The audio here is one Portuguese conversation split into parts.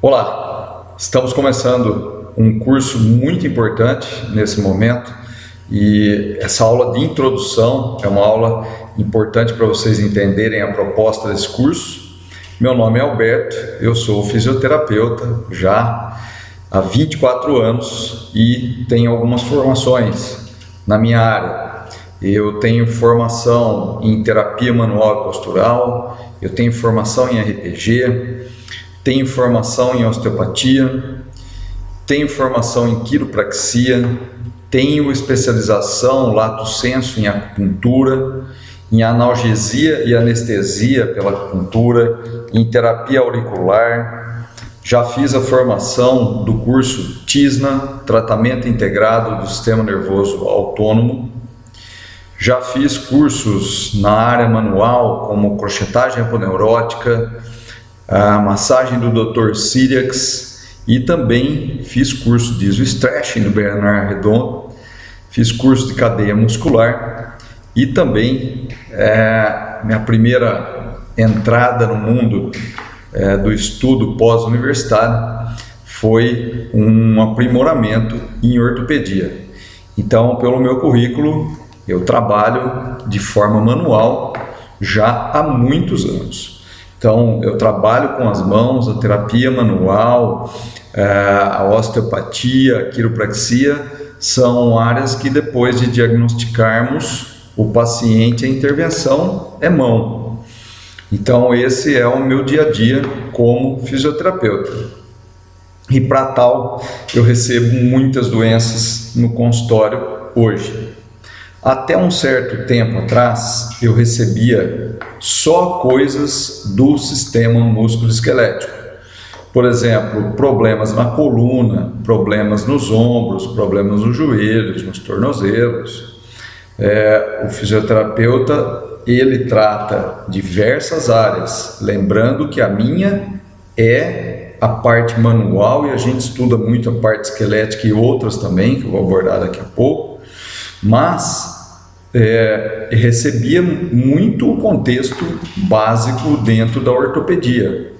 Olá, estamos começando um curso muito importante nesse momento e essa aula de introdução é uma aula importante para vocês entenderem a proposta desse curso. Meu nome é Alberto, eu sou fisioterapeuta já há 24 anos e tenho algumas formações na minha área. Eu tenho formação em terapia manual e postural, eu tenho formação em RPG, tenho formação em osteopatia, tenho formação em quiropraxia, tenho especialização lato sensu em acupuntura, em analgesia e anestesia pela acupuntura, em terapia auricular. Já fiz a formação do curso TISNA, Tratamento Integrado do Sistema Nervoso Autônomo. Já fiz cursos na área manual, como crochetagem aponeurótica, a massagem do Dr. Cyriax, e também fiz curso de isostretching no Bernard Redondo, fiz curso de cadeia muscular e também minha primeira entrada no mundo do estudo pós-universitário foi um aprimoramento em ortopedia. Então, pelo meu currículo, eu trabalho de forma manual já há muitos anos. Então, eu trabalho com as mãos, a terapia manual, a osteopatia, a quiropraxia, são áreas que depois de diagnosticarmos o paciente, a intervenção é mão. Então, esse é o meu dia a dia como fisioterapeuta. E para tal, eu recebo muitas doenças no consultório hoje. Até um certo tempo atrás, eu recebia só coisas do sistema musculoesquelético. Por exemplo, problemas na coluna, problemas nos ombros, problemas nos joelhos, nos tornozelos. O fisioterapeuta, ele trata diversas áreas, lembrando que a minha é a parte manual e a gente estuda muito a parte esquelética e outras também, que eu vou abordar daqui a pouco. Mas recebia muito o contexto básico dentro da ortopedia,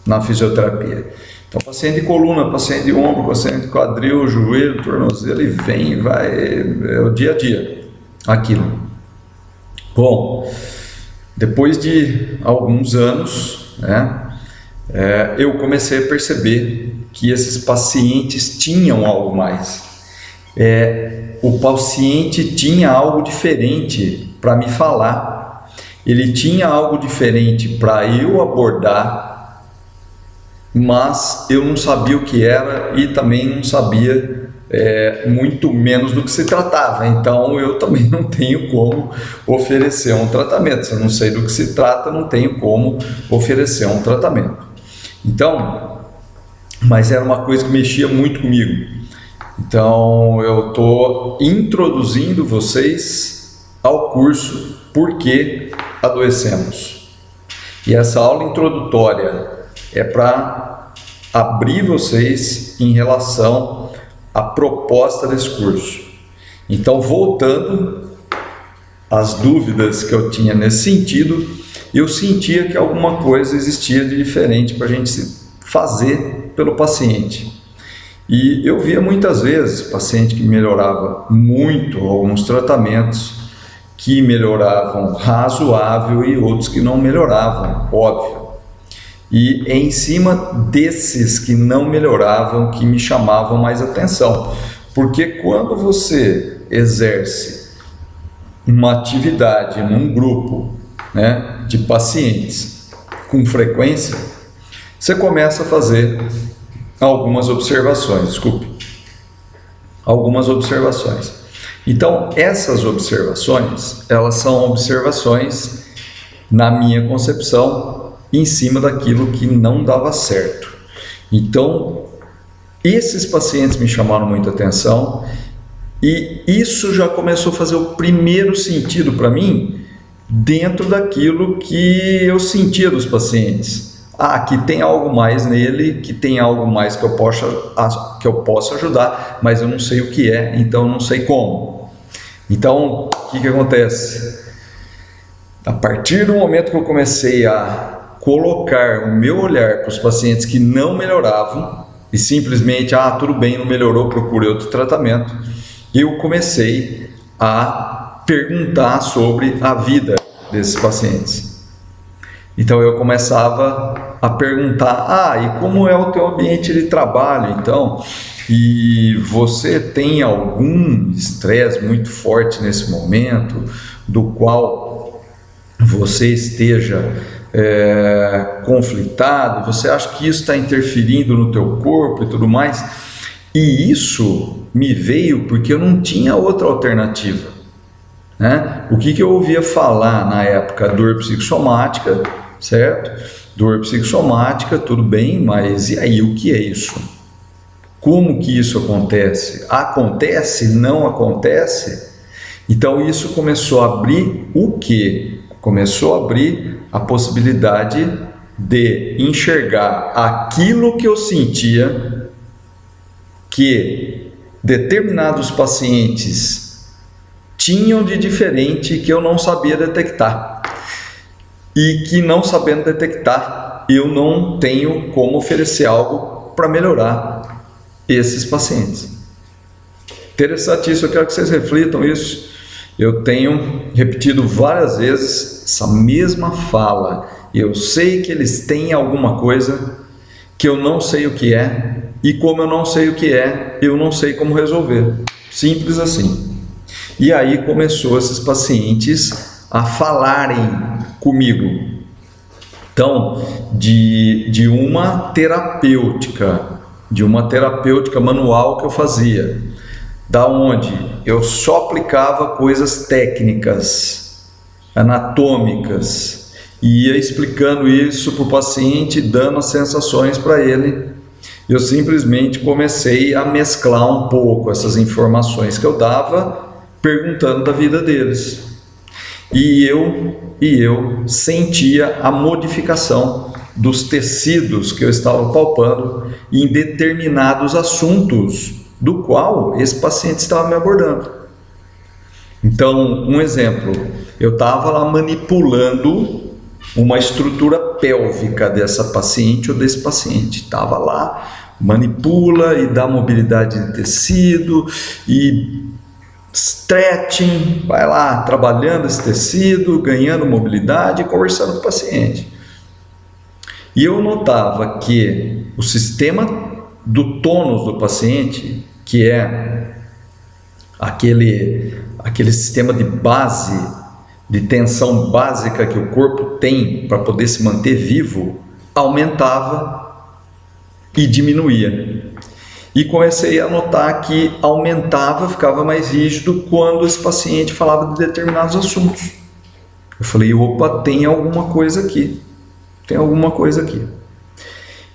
na fisioterapia. Então, paciente de coluna, paciente de ombro, paciente de quadril, joelho, tornozelo, e vem e vai, é o dia a dia, aquilo. Bom, depois de alguns anos, eu comecei a perceber que esses pacientes tinham algo mais. O paciente tinha algo diferente para me falar, ele tinha algo diferente para eu abordar, mas eu não sabia o que era e também não sabia muito menos do que se tratava. Então eu também não tenho como oferecer um tratamento. Se eu não sei do que se trata, não tenho como oferecer um tratamento. Então, mas era uma coisa que mexia muito comigo. Então, eu estou introduzindo vocês ao curso Por que Adoecemos. E essa aula introdutória é para abrir vocês em relação à proposta desse curso. Então, voltando às dúvidas que eu tinha nesse sentido, eu sentia que alguma coisa existia de diferente para a gente fazer pelo paciente. E eu via muitas vezes paciente que melhorava muito alguns tratamentos, que melhoravam razoável e outros que não melhoravam, óbvio. E é em cima desses que não melhoravam que me chamavam mais atenção. Porque quando você exerce uma atividade num grupo de pacientes com frequência, você começa a fazer algumas observações. Então, essas observações, elas são observações, na minha concepção, em cima daquilo que não dava certo. Então, esses pacientes me chamaram muita atenção e isso já começou a fazer o primeiro sentido para mim dentro daquilo que eu sentia dos pacientes. Que tem algo mais nele, que tem algo mais que eu possa ajudar, mas eu não sei o que é, então eu não sei como. Então, o que acontece? A partir do momento que eu comecei a colocar o meu olhar para os pacientes que não melhoravam e simplesmente, tudo bem, não melhorou, procure outro tratamento, eu comecei a perguntar sobre a vida desses pacientes. Então eu começava a perguntar, e como é o teu ambiente de trabalho então? E você tem algum estresse muito forte nesse momento, do qual você esteja conflitado? Você acha que isso está interferindo no teu corpo e tudo mais? E isso me veio porque eu não tinha outra alternativa, né? O que eu ouvia falar na época? Dor psicossomática, certo? Dor psicossomática, tudo bem, mas e aí, o que é isso? Como que isso acontece? Acontece? Não acontece? Então isso começou a abrir o quê? Começou a abrir a possibilidade de enxergar aquilo que eu sentia que determinados pacientes tinham de diferente que eu não sabia detectar. E que, não sabendo detectar, eu não tenho como oferecer algo para melhorar esses pacientes. Interessantíssimo, eu quero que vocês reflitam isso. Eu tenho repetido várias vezes essa mesma fala. Eu sei que eles têm alguma coisa que eu não sei o que é, e como eu não sei o que é, eu não sei como resolver. Simples assim. E aí começou esses pacientes a falarem comigo. Então, de uma terapêutica manual que eu fazia, da onde eu só aplicava coisas técnicas, anatômicas, e ia explicando isso para o paciente, dando as sensações para ele. Eu simplesmente comecei a mesclar um pouco essas informações que eu dava, perguntando da vida deles. E eu sentia a modificação dos tecidos que eu estava palpando em determinados assuntos do qual esse paciente estava me abordando. Então, um exemplo, eu estava lá manipulando uma estrutura pélvica dessa paciente ou desse paciente. Estava lá, manipula e dá mobilidade de tecido e stretching, vai lá trabalhando esse tecido, ganhando mobilidade e conversando com o paciente. E eu notava que o sistema do tônus do paciente, que é aquele sistema de base, de tensão básica que o corpo tem para poder se manter vivo, aumentava e diminuía. E comecei a notar que aumentava, ficava mais rígido quando esse paciente falava de determinados assuntos. Eu falei, opa, tem alguma coisa aqui. Tem alguma coisa aqui.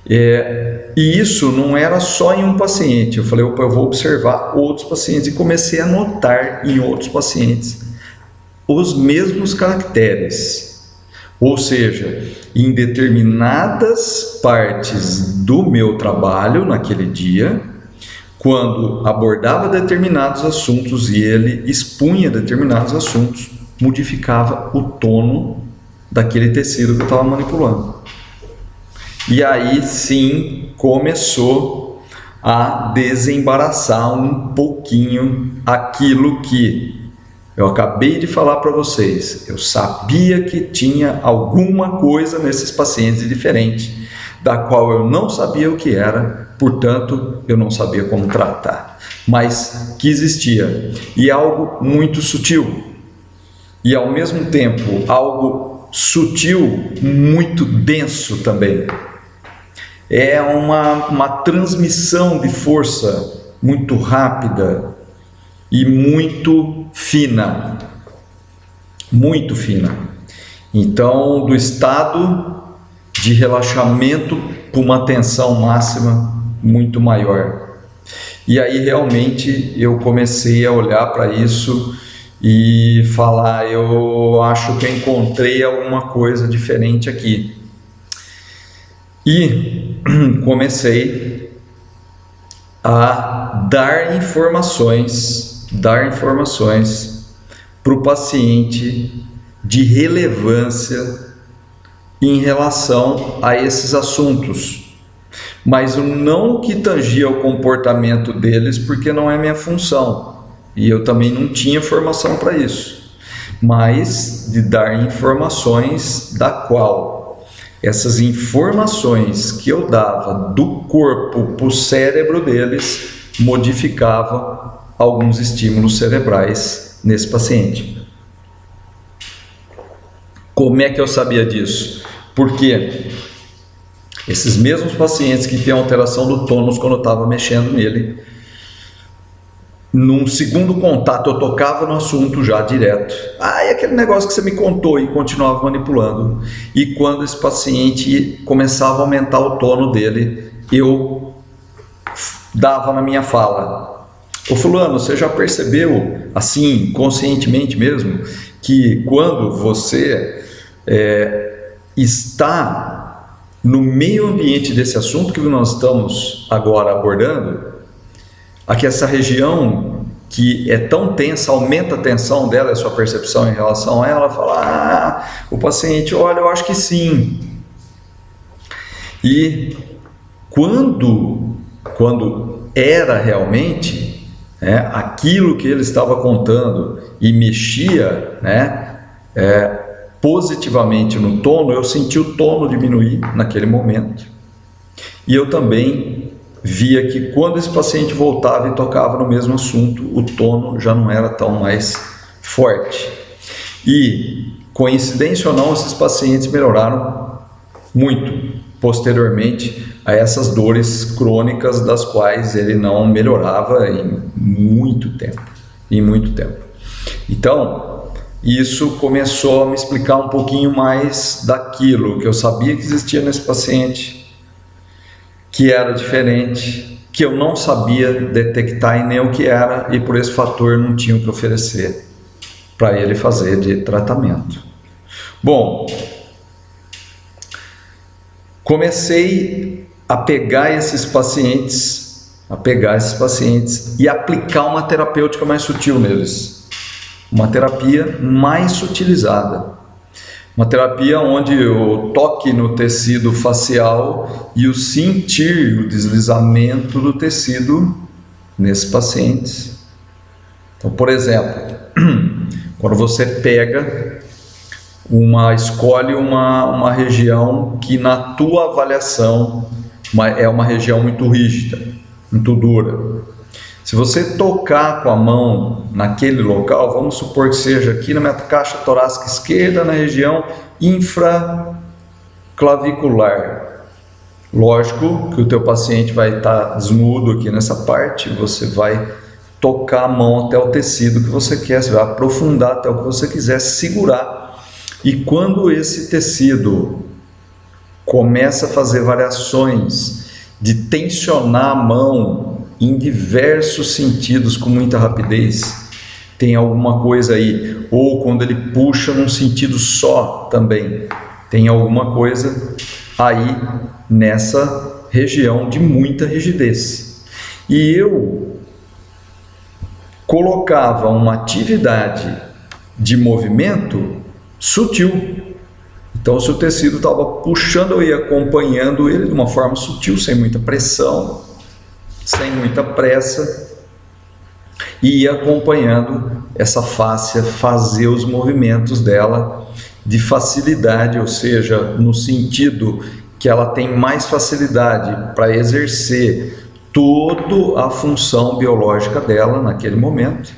E isso não era só em um paciente. Eu falei, opa, eu vou observar outros pacientes. E comecei a notar em outros pacientes os mesmos caracteres. Ou seja, em determinadas partes do meu trabalho naquele dia, quando abordava determinados assuntos e ele expunha determinados assuntos, modificava o tono daquele tecido que eu estava manipulando. E aí sim começou a desembaraçar um pouquinho aquilo que eu acabei de falar para vocês. Eu sabia que tinha alguma coisa nesses pacientes diferente, da qual eu não sabia o que era, portanto, eu não sabia como tratar, mas que existia. E algo muito sutil. E ao mesmo tempo, algo sutil, muito denso também. É uma transmissão de força muito rápida e muito fina. Muito fina. Então, do estado de relaxamento para uma tensão máxima muito maior. E aí realmente eu comecei a olhar para isso e falar, eu acho que encontrei alguma coisa diferente aqui. E comecei a dar informações para o paciente de relevância em relação a esses assuntos, mas não o que tangia o comportamento deles, porque não é minha função, e eu também não tinha formação para isso, mas de dar informações da qual essas informações que eu dava do corpo para o cérebro deles modificava alguns estímulos cerebrais nesse paciente. Como é que eu sabia disso? Porque esses mesmos pacientes que têm alteração do tônus quando eu estava mexendo nele, num segundo contato eu tocava no assunto já direto. É aquele negócio que você me contou, e continuava manipulando. E quando esse paciente começava a aumentar o tono dele, eu dava na minha fala: ô fulano, você já percebeu, assim, conscientemente mesmo, que quando você está no meio ambiente desse assunto que nós estamos agora abordando, aqui essa região que é tão tensa, aumenta a tensão dela, a sua percepção em relação a ela, fala: o paciente, olha, eu acho que sim. E quando era realmente aquilo que ele estava contando e mexia positivamente no tono, eu senti o tono diminuir naquele momento. E eu também via que quando esse paciente voltava e tocava no mesmo assunto, o tono já não era tão mais forte. E, coincidência ou não, esses pacientes melhoraram muito posteriormente a essas dores crônicas das quais ele não melhorava em muito tempo. Então, isso começou a me explicar um pouquinho mais daquilo que eu sabia que existia nesse paciente, que era diferente, que eu não sabia detectar e nem o que era, e por esse fator não tinha o que oferecer para ele fazer de tratamento. Bom, comecei a pegar esses pacientes e aplicar uma terapêutica mais sutil neles. Uma terapia mais sutilizada, uma terapia onde eu toque no tecido facial e o sentir o deslizamento do tecido nesses pacientes. Então, por exemplo, quando você escolhe uma região que na tua avaliação é uma região muito rígida, muito dura. Se você tocar com a mão naquele local, vamos supor que seja aqui na minha caixa torácica esquerda, na região infraclavicular. Lógico que o teu paciente vai estar desnudo aqui nessa parte, você vai tocar a mão até o tecido que você quer, você vai aprofundar até o que você quiser, segurar. E quando esse tecido começa a fazer variações de tensionar a mão em diversos sentidos com muita rapidez, tem alguma coisa aí, ou quando ele puxa num sentido só também, tem alguma coisa aí nessa região de muita rigidez. E eu colocava uma atividade de movimento sutil. Então, se o tecido estava puxando, eu ia acompanhando ele de uma forma sutil, sem muita pressão, sem muita pressa, e ia acompanhando essa fáscia fazer os movimentos dela de facilidade, ou seja, no sentido que ela tem mais facilidade para exercer toda a função biológica dela naquele momento.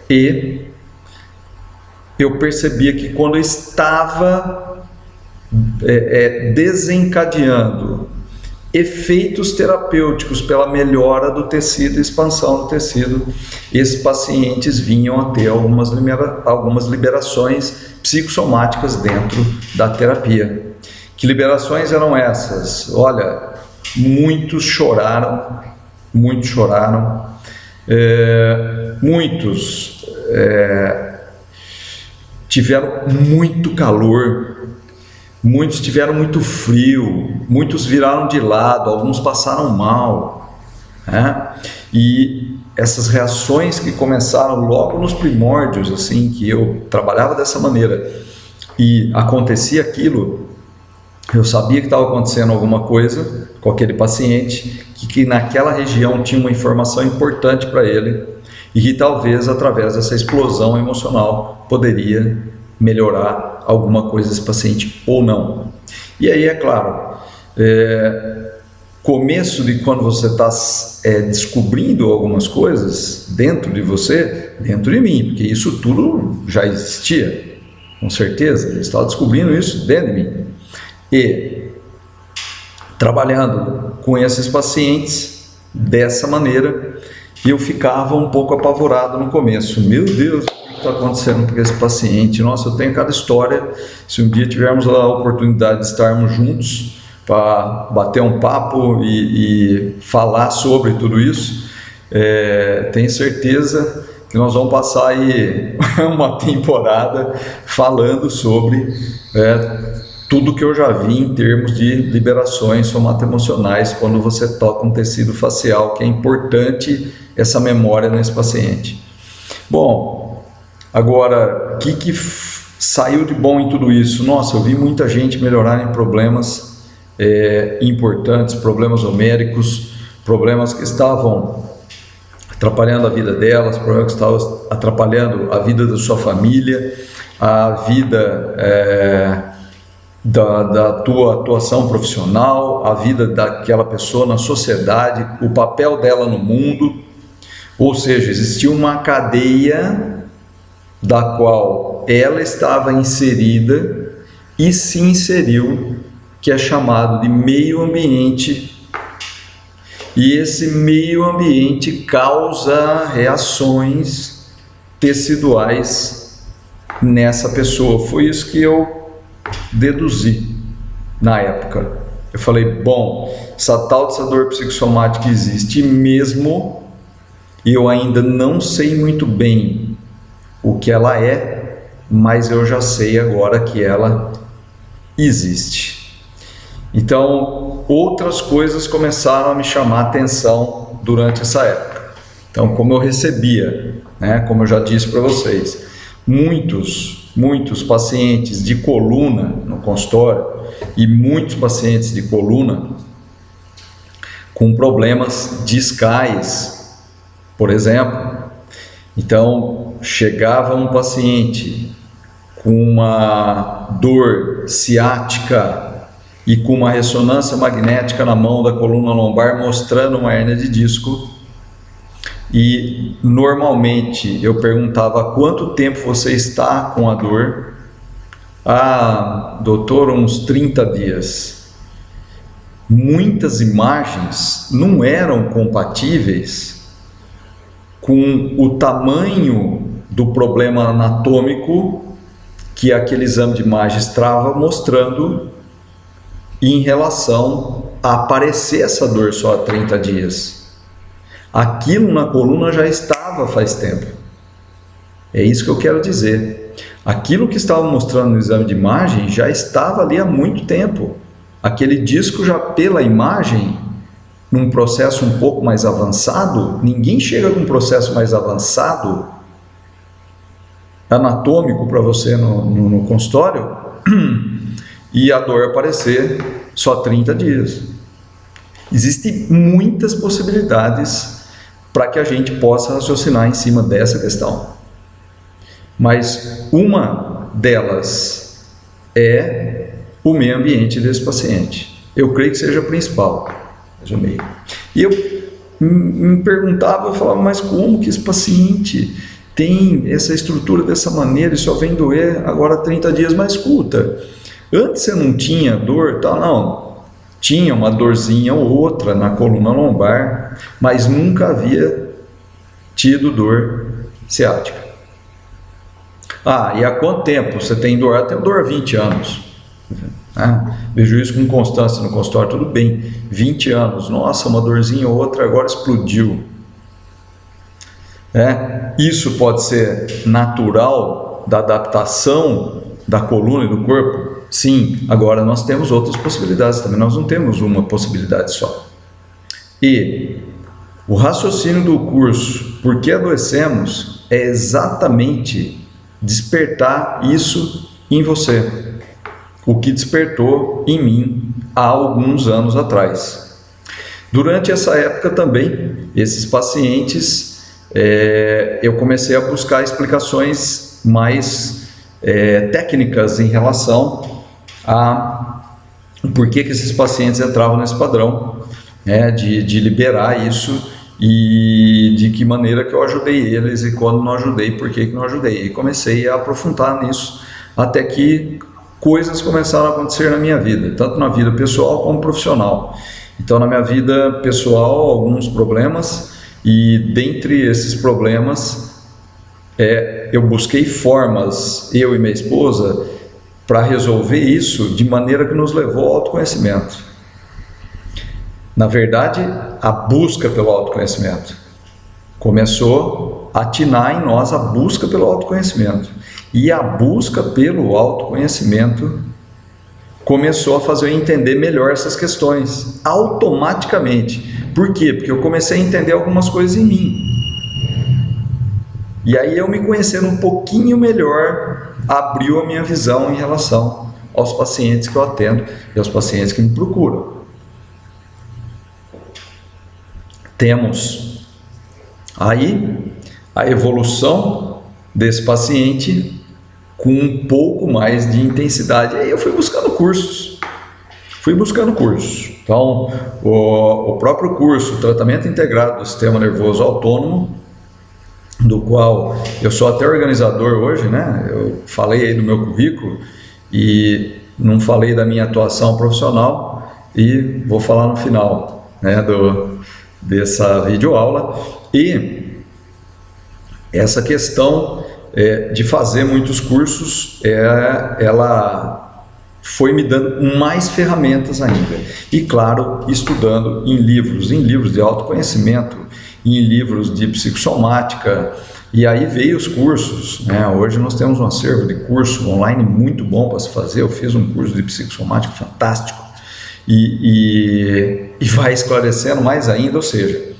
E eu percebia que quando eu estava desencadeando efeitos terapêuticos pela melhora do tecido, expansão do tecido, esses pacientes vinham a ter algumas liberações psicossomáticas dentro da terapia. Que liberações eram essas? Olha, muitos choraram, muitos tiveram muito calor, muitos tiveram muito frio, muitos viraram de lado, alguns passaram mal, né? E essas reações que começaram logo nos primórdios, assim, que eu trabalhava dessa maneira e acontecia aquilo, Eu sabia que estava acontecendo alguma coisa com aquele paciente, que naquela região tinha uma informação importante para ele e que talvez através dessa explosão emocional poderia melhorar alguma coisa desse paciente ou não. E aí, é claro, começo de quando você está descobrindo algumas coisas dentro de você, dentro de mim, porque isso tudo já existia, com certeza, eu estava descobrindo isso dentro de mim. E trabalhando com esses pacientes dessa maneira, eu ficava um pouco apavorado no começo. Meu Deus, o que está acontecendo com esse paciente? Nossa, eu tenho cada história. Se um dia tivermos a oportunidade de estarmos juntos para bater um papo e falar sobre tudo isso, tenho certeza que nós vamos passar aí uma temporada falando sobre tudo que eu já vi em termos de liberações somatoemocionais quando você toca um tecido facial, que é importante essa memória nesse paciente. Bom, agora, o que saiu de bom em tudo isso? Nossa, eu vi muita gente melhorar em problemas importantes, problemas homéricos, problemas que estavam atrapalhando a vida delas, problemas que estavam atrapalhando a vida da sua família, a vida da tua atuação profissional, a vida daquela pessoa na sociedade, o papel dela no mundo. Ou seja, existia uma cadeia da qual ela estava inserida e se inseriu, que é chamado de meio ambiente. E esse meio ambiente causa reações teciduais nessa pessoa. Foi isso que eu deduzi na época. Eu falei, bom, essa tal dessa dor psicossomática existe mesmo, e eu ainda não sei muito bem o que ela é, mas eu já sei agora que ela existe. Então, outras coisas começaram a me chamar a atenção durante essa época. Então, como eu recebia, como eu já disse para vocês, muitos pacientes de coluna no consultório e muitos pacientes de coluna com problemas discais, por exemplo. Então, chegava um paciente com uma dor ciática e com uma ressonância magnética na mão da coluna lombar mostrando uma hérnia de disco. E normalmente eu perguntava: há quanto tempo você está com a dor? Ah, doutor, uns 30 dias. Muitas imagens não eram compatíveis com o tamanho do problema anatômico que aquele exame de imagem estava mostrando em relação a aparecer essa dor só há 30 dias. Aquilo na coluna já estava faz tempo. É isso que eu quero dizer. Aquilo que estava mostrando no exame de imagem já estava ali há muito tempo. Aquele disco já pela imagem, num processo um pouco mais avançado, ninguém chega com um processo mais avançado anatômico para você no consultório e a dor aparecer só 30 dias. Existem muitas possibilidades para que a gente possa raciocinar em cima dessa questão. Mas uma delas é o meio ambiente desse paciente. Eu creio que seja a principal. E eu me perguntava, eu falava, mas como que esse paciente tem essa estrutura dessa maneira e só vem doer agora 30 dias? Mas escuta, antes você não tinha dor, tá? Não. Tinha uma dorzinha ou outra na coluna lombar, mas nunca havia tido dor ciática. Ah, e há quanto tempo você tem dor? Tenho dor há 20 anos. Vejo isso com constância no consultório, tudo bem. 20 anos, nossa, uma dorzinha ou outra agora explodiu. Isso pode ser natural da adaptação da coluna e do corpo? Sim, agora nós temos outras possibilidades também, nós não temos uma possibilidade só. E o raciocínio do curso, por que adoecemos, é exatamente despertar isso em você. o que despertou em mim há alguns anos atrás. Durante essa época também, esses pacientes, eu comecei a buscar explicações mais técnicas em relação a por que esses pacientes entravam nesse padrão, né, de liberar isso e de que maneira que eu ajudei eles e quando não ajudei, por que não ajudei. E comecei a aprofundar nisso até que coisas começaram a acontecer na minha vida, tanto na vida pessoal como profissional. Então, na minha vida pessoal, alguns problemas, e dentre esses problemas, eu busquei formas, eu e minha esposa, para resolver isso de maneira que nos levou ao autoconhecimento. Na verdade, a busca pelo autoconhecimento começou a atinar em nós a busca pelo autoconhecimento. E a busca pelo autoconhecimento começou a fazer eu entender melhor essas questões, automaticamente. Por quê? Porque eu comecei a entender algumas coisas em mim. E aí, eu me conhecendo um pouquinho melhor, abriu a minha visão em relação aos pacientes que eu atendo e aos pacientes que me procuram. Temos aí a evolução desse paciente com um pouco mais de intensidade. Aí eu fui buscando cursos. Então, o próprio curso, Tratamento Integrado do Sistema Nervoso Autônomo, do qual eu sou até organizador hoje, né? Eu falei aí do meu currículo e não falei da minha atuação profissional e vou falar no final, né, dessa videoaula. E essa questão de fazer muitos cursos, ela foi me dando mais ferramentas ainda. E claro, estudando em livros de autoconhecimento, em livros de psicossomática, e aí veio os cursos, né? Hoje nós temos um acervo de curso online muito bom para se fazer. Eu fiz um curso de psicossomática fantástico, e vai esclarecendo mais ainda. Ou seja,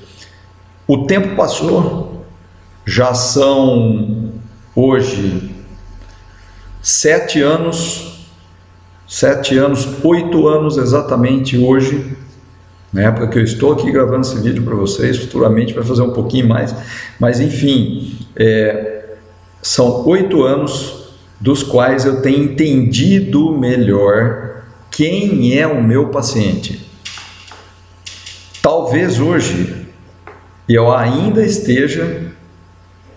o tempo passou, já são hoje 7 anos, 8 anos exatamente hoje, na época que eu estou aqui gravando esse vídeo para vocês. Futuramente vai fazer um pouquinho mais, mas enfim, são 8 anos dos quais eu tenho entendido melhor quem é o meu paciente. Talvez hoje eu ainda esteja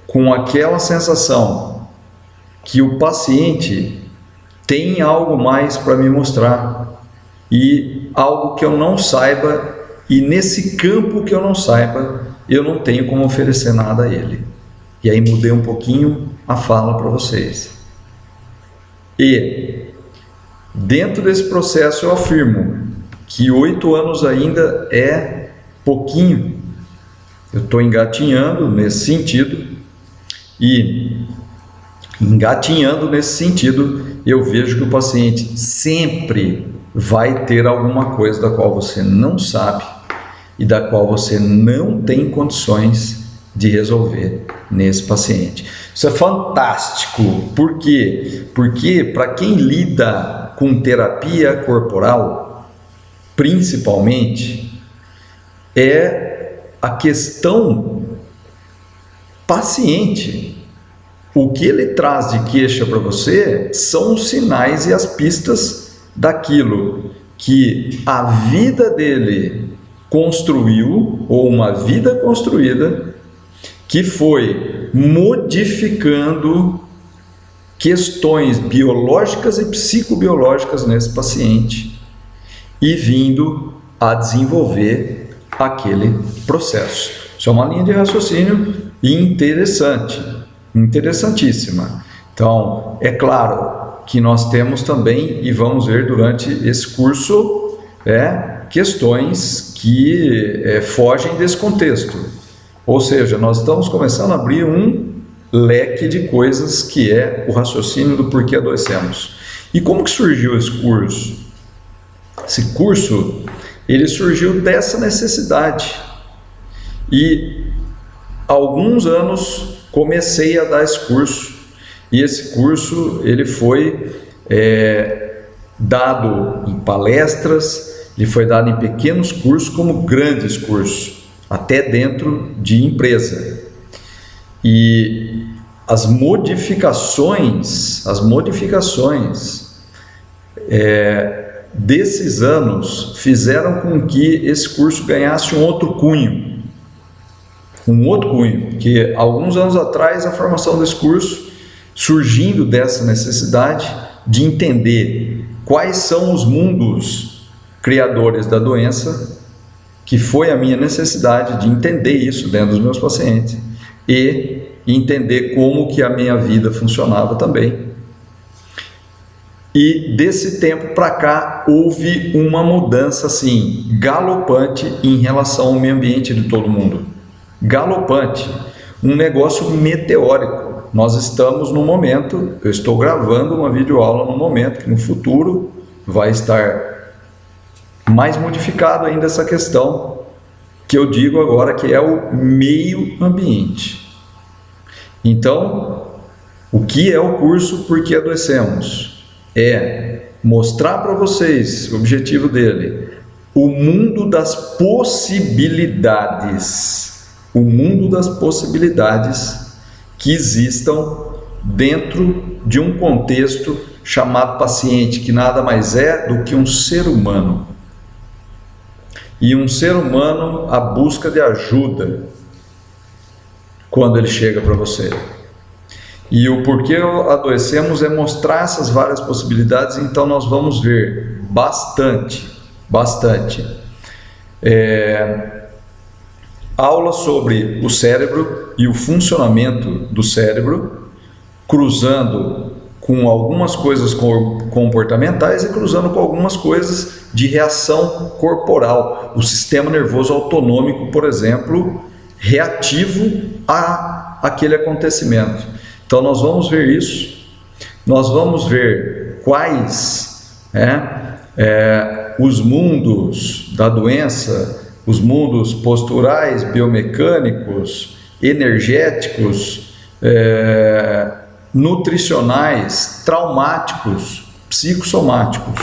com aquela sensação que o paciente tem algo mais para me mostrar e algo que eu não saiba, e nesse campo que eu não saiba, eu não tenho como oferecer nada a ele. E aí mudei um pouquinho a fala para vocês. E dentro desse processo eu afirmo que 8 anos ainda é pouquinho. Eu estou engatinhando nesse sentido, e engatinhando nesse sentido, eu vejo que o paciente sempre vai ter alguma coisa da qual você não sabe e da qual você não tem condições de resolver nesse paciente. Isso é fantástico. Por quê? Porque para quem lida com terapia corporal, principalmente, a questão paciente. O que ele traz de queixa para você são os sinais e as pistas daquilo que a vida dele construiu, ou uma vida construída, que foi modificando questões biológicas e psicobiológicas nesse paciente e vindo a desenvolver aquele processo. Isso é uma linha de raciocínio interessante, interessantíssima. Então, é claro que nós temos também, e vamos ver durante esse curso, questões que fogem desse contexto. Ou seja, nós estamos começando a abrir um leque de coisas que é o raciocínio do porquê adoecemos. E como que surgiu esse curso? Esse curso, ele surgiu dessa necessidade. E há alguns anos comecei a dar esse curso. E esse curso, ele foi dado em palestras, ele foi dado em pequenos cursos como grandes cursos, até dentro de empresa. E as modificações desses anos fizeram com que esse curso ganhasse um outro cunho, que alguns anos atrás a formação desse curso, surgindo dessa necessidade de entender quais são os mundos criadores da doença, que foi a minha necessidade de entender isso dentro dos meus pacientes e entender como que a minha vida funcionava também. E desse tempo para cá houve uma mudança assim galopante em relação ao meio ambiente de todo mundo. Galopante, um negócio meteórico. Nós estamos no momento, eu estou gravando uma videoaula no momento que no futuro vai estar mais modificado ainda essa questão que eu digo agora, que é o meio ambiente. Então, o que é o curso Por que Adoecemos? É mostrar para vocês, o objetivo dele, o mundo das possibilidades, que existam dentro de um contexto chamado paciente, que nada mais é do que um ser humano. E um ser humano à busca de ajuda quando ele chega para você. E o porquê adoecemos é mostrar essas várias possibilidades, então nós vamos ver bastante aula sobre o cérebro e o funcionamento do cérebro, cruzando com algumas coisas comportamentais e cruzando com algumas coisas de reação corporal. O sistema nervoso autonômico, por exemplo, reativo a aquele acontecimento. Então nós vamos ver isso, nós vamos ver quais os mundos da doença, os mundos posturais, biomecânicos, energéticos, nutricionais, traumáticos, psicossomáticos.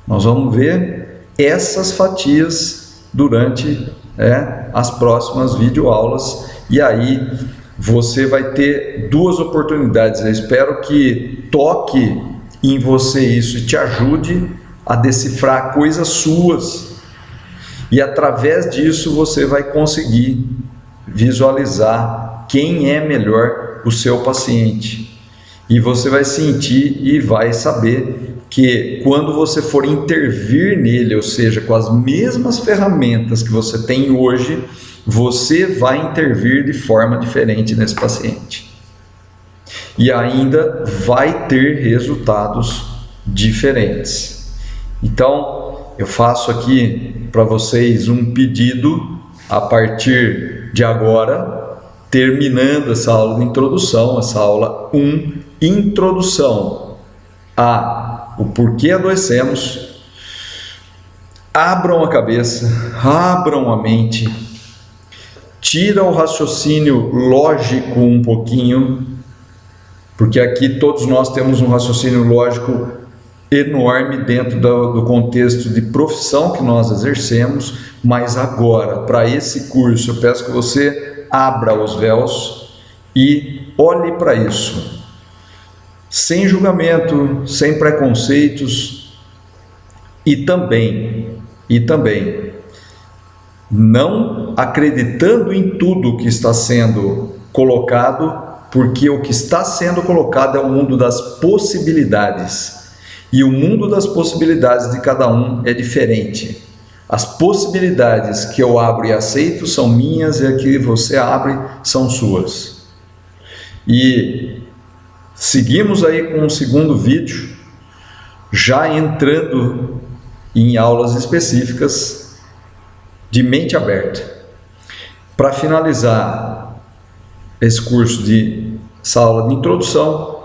Nós vamos ver essas fatias durante as próximas videoaulas, e aí você vai ter duas oportunidades. Eu espero que toque em você isso e te ajude a decifrar coisas suas, e através disso você vai conseguir visualizar quem é melhor o seu paciente, e você vai sentir e vai saber que quando você for intervir nele, ou seja, com as mesmas ferramentas que você tem hoje, você vai intervir de forma diferente nesse paciente e ainda vai ter resultados diferentes. Então, eu faço aqui para vocês um pedido a partir de agora, terminando essa aula de introdução, essa aula 1, introdução a o porquê adoecemos. Abram a cabeça, abram a mente, tira o raciocínio lógico um pouquinho, porque aqui todos nós temos um raciocínio lógico enorme dentro do contexto de profissão que nós exercemos, mas agora, para esse curso, eu peço que você abra os véus e olhe para isso, sem julgamento, sem preconceitos, e também não acreditando em tudo que está sendo colocado, porque o que está sendo colocado é o mundo das possibilidades, e o mundo das possibilidades de cada um é diferente. As possibilidades que eu abro e aceito são minhas, e a que você abre são suas. E seguimos aí com o segundo vídeo, já entrando em aulas específicas de mente aberta. Para finalizar esse curso essa aula de introdução,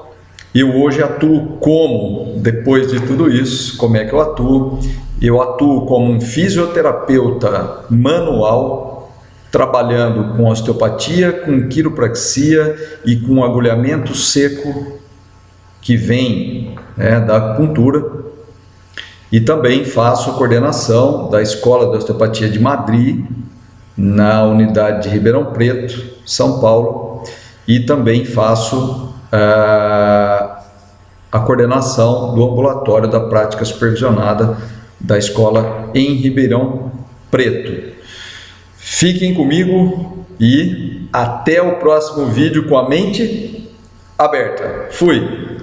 eu hoje atuo como, depois de tudo isso, como é que eu atuo? Eu atuo como um fisioterapeuta manual, trabalhando com osteopatia, com quiropraxia e com agulhamento seco, que vem da acupuntura, e também faço coordenação da Escola de Osteopatia de Madrid, na unidade de Ribeirão Preto, São Paulo, e também faço a coordenação do ambulatório da prática supervisionada da escola em Ribeirão Preto. Fiquem comigo e até o próximo vídeo com a mente aberta. Fui!